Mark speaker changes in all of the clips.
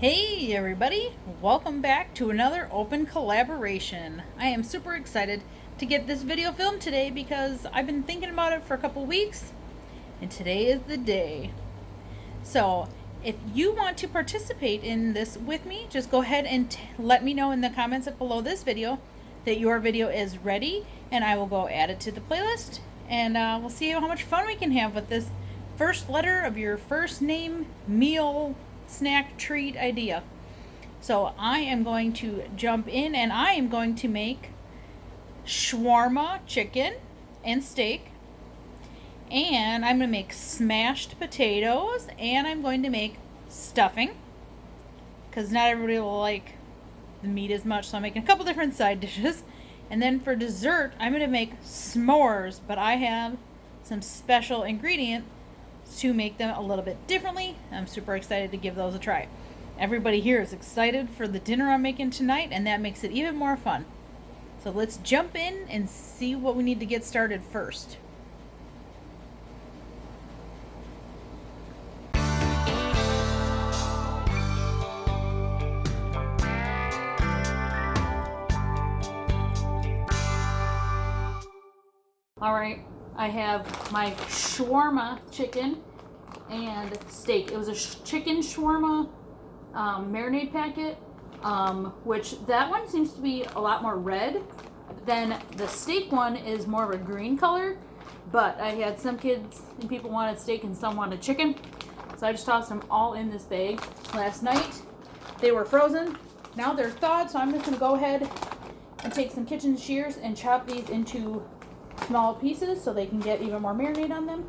Speaker 1: Hey everybody, welcome back to another open collaboration. I am super excited to get this video filmed today because I've been thinking about it for a couple weeks and today is the day. So if you want to participate in this with me, just go ahead and let me know in the comments below this video that your video is ready and I will go add it to the playlist and we'll see how much fun we can have with this first letter of your first name meal snack treat idea. So I am going to jump in and I am going to make shawarma chicken and steak, and I'm going to make smashed potatoes, and I'm going to make stuffing because not everybody will like the meat as much, so I'm making a couple different side dishes. And then for dessert I'm going to make s'mores, but I have some special ingredients to make them a little bit differently. I'm super excited to give those a try. Everybody here is excited for the dinner I'm making tonight, and that makes it even more fun. So let's jump in and see what we need to get started first. Alright, I have my shawarma chicken and steak. It was a chicken shawarma marinade packet, which that one seems to be a lot more red. Then the steak one is more of a green color, but I had some kids and people wanted steak and some wanted chicken. So I just tossed them all in this bag last night. They were frozen. Now they're thawed, so I'm just going to go ahead and take some kitchen shears and chop these into small pieces so they can get even more marinade on them.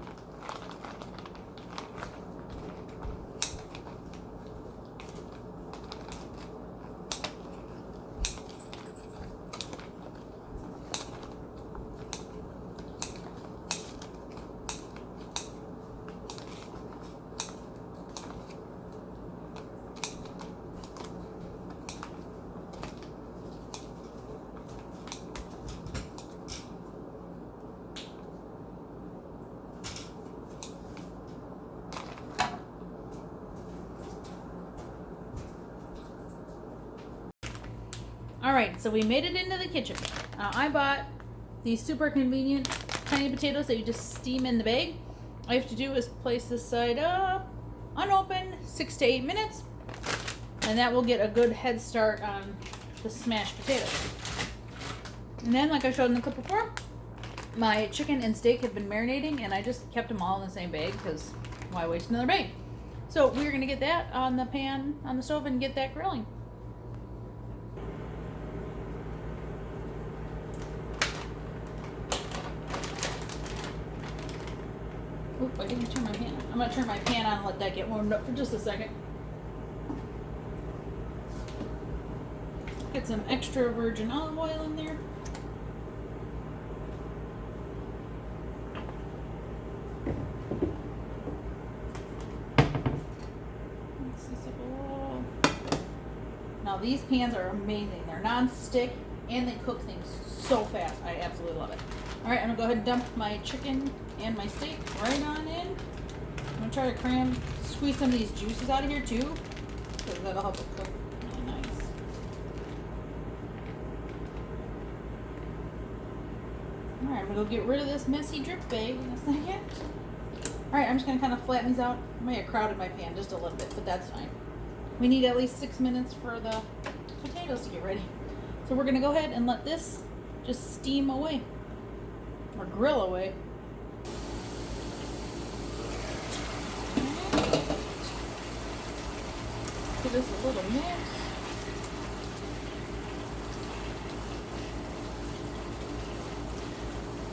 Speaker 1: Alright, so we made it into the kitchen. I bought these super convenient tiny potatoes that you just steam in the bag. All you have to do is place this side up, unopened, 6 to 8 minutes, and that will get a good head start on the smashed potatoes. And then, like I showed in the clip before, my chicken and steak have been marinating, and I just kept them all in the same bag because why waste another bag? So we're going to get that on the pan, on the stove, and get that grilling. Oop, I didn't turn my pan on. I'm going to turn my pan on and let that get warmed up for just a second. Get some extra virgin olive oil in there. Mix this up a little. Now these pans are amazing. They're non-stick and they cook things so fast. I absolutely love it. Alright, I'm going to go ahead and dump my chicken and my steak right on in. I'm going to try to squeeze some of these juices out of here too, because that'll help it cook really nice. Alright, I'm going to go get rid of this messy drip bag in a second. Alright, I'm just going to kind of flatten these out. I may have crowded my pan just a little bit, but that's fine. We need at least 6 minutes for the potatoes to get ready. So we're going to go ahead and let this just steam away. Or grill away. Give this a little mix.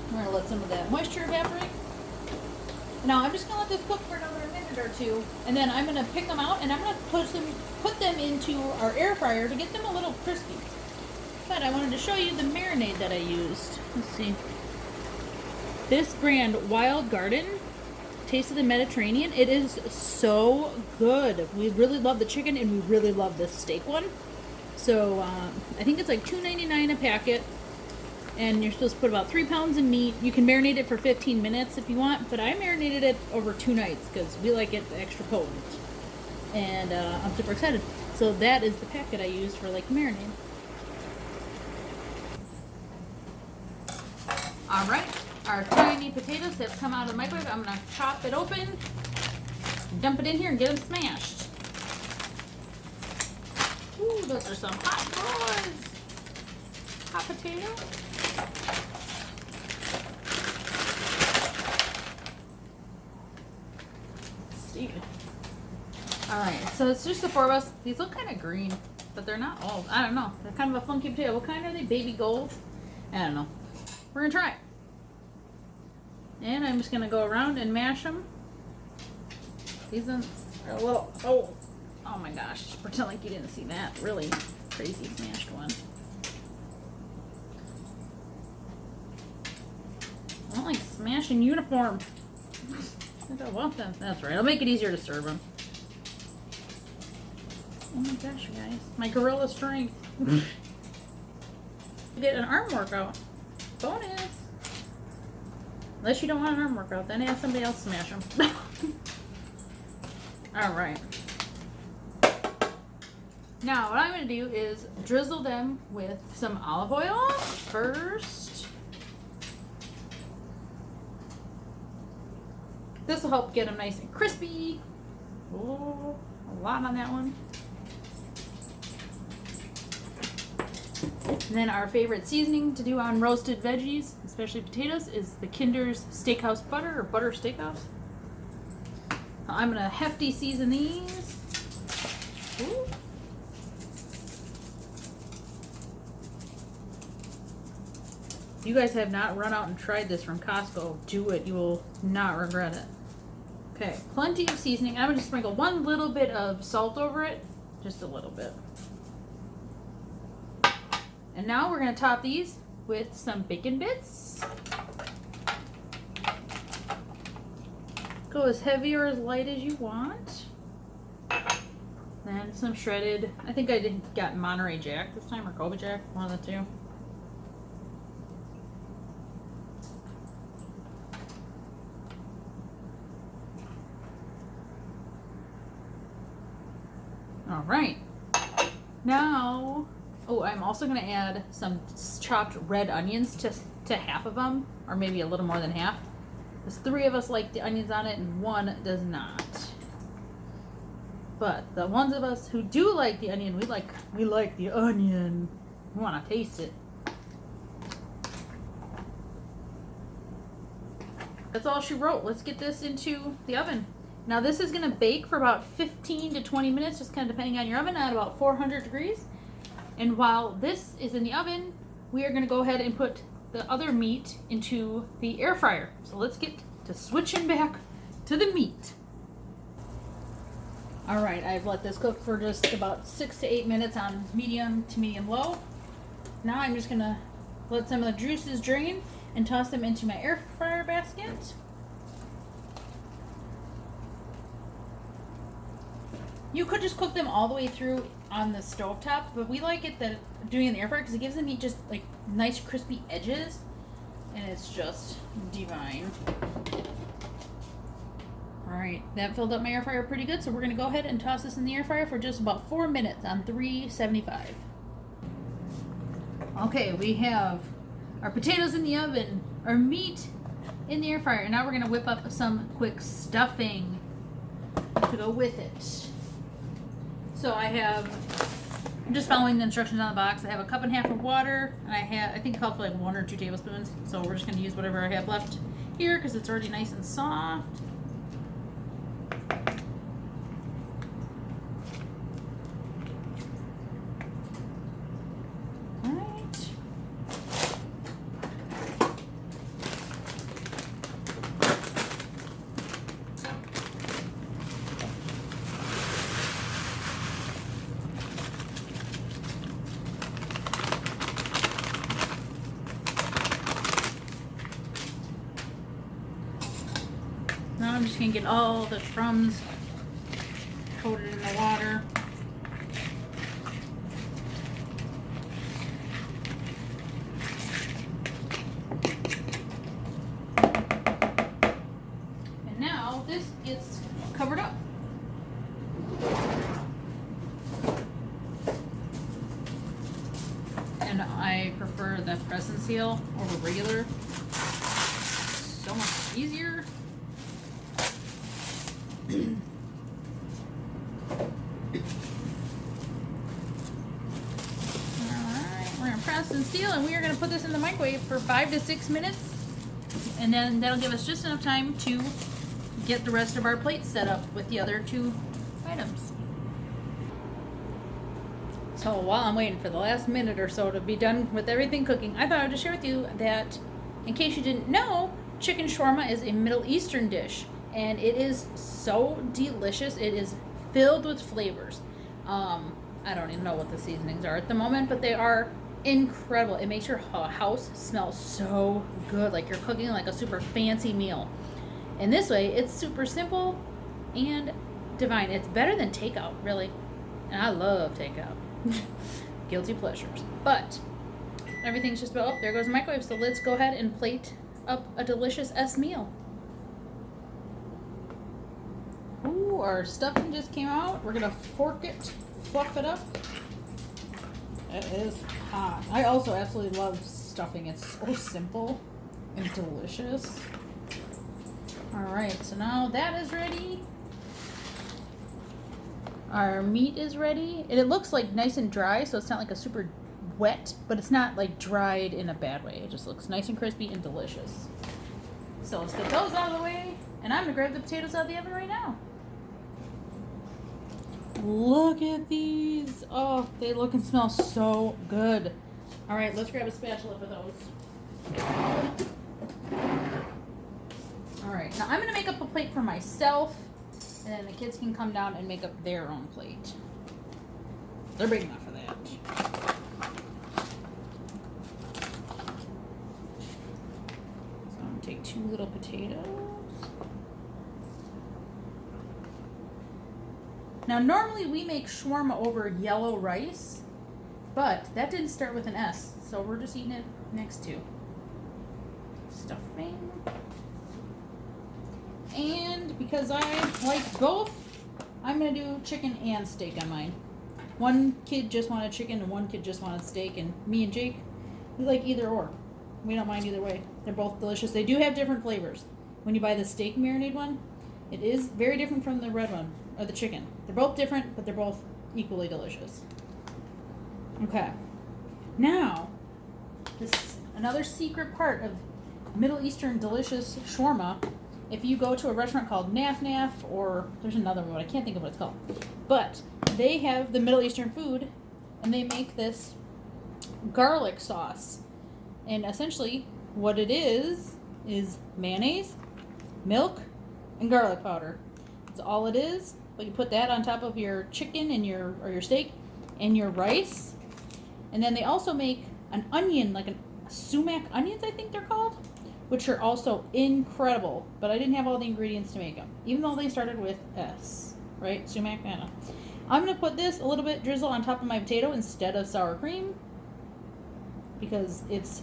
Speaker 1: We're going to let some of that moisture evaporate. Now I'm just going to let this cook for another minute or two, and then I'm going to pick them out and I'm going to put them into our air fryer to get them a little crispy. But I wanted to show you the marinade that I used. Let's see. This brand, Wild Garden, Taste of the Mediterranean. It is so good. We really love the chicken and we really love this steak one. So I think it's like $2.99 a packet. And you're supposed to put about 3 pounds of meat. You can marinate it for 15 minutes if you want, but I marinated it over 2 nights because we like it extra potent. and I'm super excited. So that is the packet I used for like marinade. All right, our tiny potatoes have come out of the microwave. I'm gonna chop it open, dump it in here, and get them smashed. Ooh, those are some hot boys. Hot potato. See. All right, so it's just the four of us. These look kind of green, but they're not old. I don't know. They're kind of a funky potato. What kind are they? Baby gold? I don't know. We're gonna try it. And I'm just gonna go around and mash them. These ones are a little, oh my gosh. Pretend like you didn't see that really crazy smashed one. I don't like smashing uniform. I don't want them. That's right. I'll make it easier to serve them. Oh my gosh, you guys. My gorilla strength. Get an arm workout. Bonus. Unless you don't want an arm workout, then have somebody else smash them. Alright. Now, what I'm going to do is drizzle them with some olive oil first. This will help get them nice and crispy. Oh, a lot on that one. And then our favorite seasoning to do on roasted veggies, especially potatoes, is the Kinder's Steakhouse Butter or Butter Steakhouse. I'm going to hefty season these. Ooh. If you guys have not run out and tried this from Costco, do it. You will not regret it. Okay, plenty of seasoning. I'm going to sprinkle one little bit of salt over it. Just a little bit. And now we're going to top these with some bacon bits. Go as heavy or as light as you want. Then some shredded, I think I got Monterey Jack this time, or Kobe Jack, one of the two. All right. Now, oh, I'm also going to add some chopped red onions to half of them, or maybe a little more than half. Because 3 of us like the onions on it and 1 does not. But the ones of us who do like the onion, we like the onion. We want to taste it. That's all she wrote. Let's get this into the oven. Now this is going to bake for about 15 to 20 minutes, just kind of depending on your oven, at about 400 degrees. And while this is in the oven, we are going to go ahead and put the other meat into the air fryer. So let's get to switching back to the meat. All right, I've let this cook for just about 6 to 8 minutes on medium to medium low. Now I'm just going to let some of the juices drain and toss them into my air fryer basket. You could just cook them all the way through on the stovetop, but we like it that doing it in the air fryer because it gives the meat just like nice crispy edges, and it's just divine. All right, that filled up my air fryer pretty good, so we're gonna go ahead and toss this in the air fryer for just about 4 minutes on 375. Okay, we have our potatoes in the oven, our meat in the air fryer, and now we're gonna whip up some quick stuffing to go with it. So I'm just following the instructions on the box. I have a cup and a half of water, and I think it called for like 1 or 2 tablespoons. So we're just gonna use whatever I have left here because it's already nice and soft. All right. Now I'm just going to get all the crumbs coated in the water. And now this gets covered up. prefer the press and seal over regular. So much easier. Alright, we're gonna press and seal, and we are gonna put this in the microwave for 5 to 6 minutes, and then that'll give us just enough time to get the rest of our plate set up with the other 2 items. So while I'm waiting for the last minute or so to be done with everything cooking, I thought I'd just share with you that, in case you didn't know, chicken shawarma is a Middle Eastern dish, and it is so delicious. It is filled with flavors. I don't even know what the seasonings are at the moment, but they are incredible. It makes your house smell so good, like you're cooking like a super fancy meal. And this way, it's super simple and divine. It's better than takeout, really. And I love takeout. Guilty pleasures. But everything's just about, oh, there goes the microwave. So let's go ahead and plate up a delicious meal. Ooh, our stuffing just came out. We're gonna fork it, fluff it up. It is hot. I also absolutely love stuffing. It's so simple and delicious. Alright, so now that is ready. Our meat is ready. And it looks like nice and dry, so it's not like a super wet, but it's not like dried in a bad way. It just looks nice and crispy and delicious. So let's get those out of the way. And I'm gonna grab the potatoes out of the oven right now. Look at these. Oh, they look and smell so good. All right, let's grab a spatula for those. All right, now I'm gonna make up a plate for myself, and then the kids can come down and make up their own plate. They're big enough for that. So I'm gonna take 2 little potatoes. Now, normally we make shawarma over yellow rice, but that didn't start with an S, so we're just eating it next to stuffing. And because I like both, I'm going to do chicken and steak on mine. One kid just wanted chicken and one kid just wanted steak, and me and Jake, we like either or. We don't mind either way. They're both delicious. They do have different flavors. When you buy the steak marinade one, it is very different from the red one, or the chicken. They're both different, but they're both equally delicious. Okay. Now, this is another secret part of Middle Eastern delicious shawarma. If you go to a restaurant called Naf Naf, or there's another one, I can't think of what it's called. But they have the Middle Eastern food, and they make this garlic sauce. And essentially, what it is mayonnaise, milk, and garlic powder. That's all it is. But you put that on top of your chicken and your steak and your rice. And then they also make an onion, like a sumac onions, I think they're called, which are also incredible. But I didn't have all the ingredients to make them, even though they started with S, right? Sumac, I don't know. I'm going to put this a little bit drizzle on top of my potato instead of sour cream because it's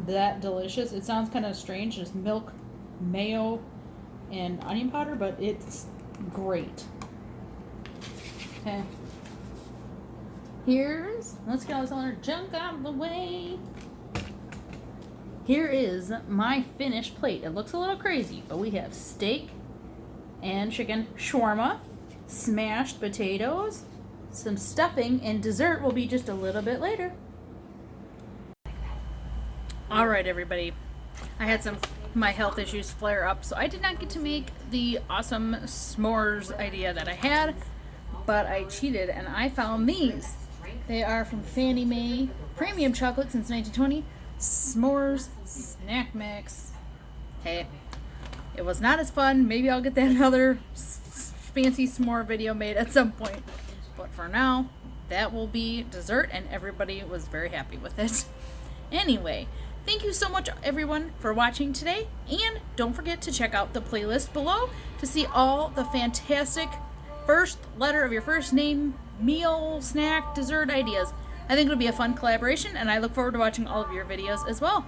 Speaker 1: that delicious. It sounds kind of strange, just milk, mayo, and onion powder, but it's great. Okay. Let's get all this other junk out of the way. Here is my finished plate. It looks a little crazy, but we have steak and chicken shawarma, smashed potatoes, some stuffing, and dessert will be just a little bit later. All right, everybody. I had my health issues flare up, so I did not get to make the awesome s'mores idea that I had, but I cheated and I found these. They are from Fannie Mae, premium chocolate since 1920, s'mores snack mix. Hey, it was not as fun. Maybe I'll get that other fancy s'more video made at some point, but for now, that will be dessert, and everybody was very happy with it. Anyway, thank you so much, everyone, for watching today, and don't forget to check out the playlist below to see all the fantastic first letter of your first name, meal, snack, dessert ideas. I think it'll be a fun collaboration, and I look forward to watching all of your videos as well.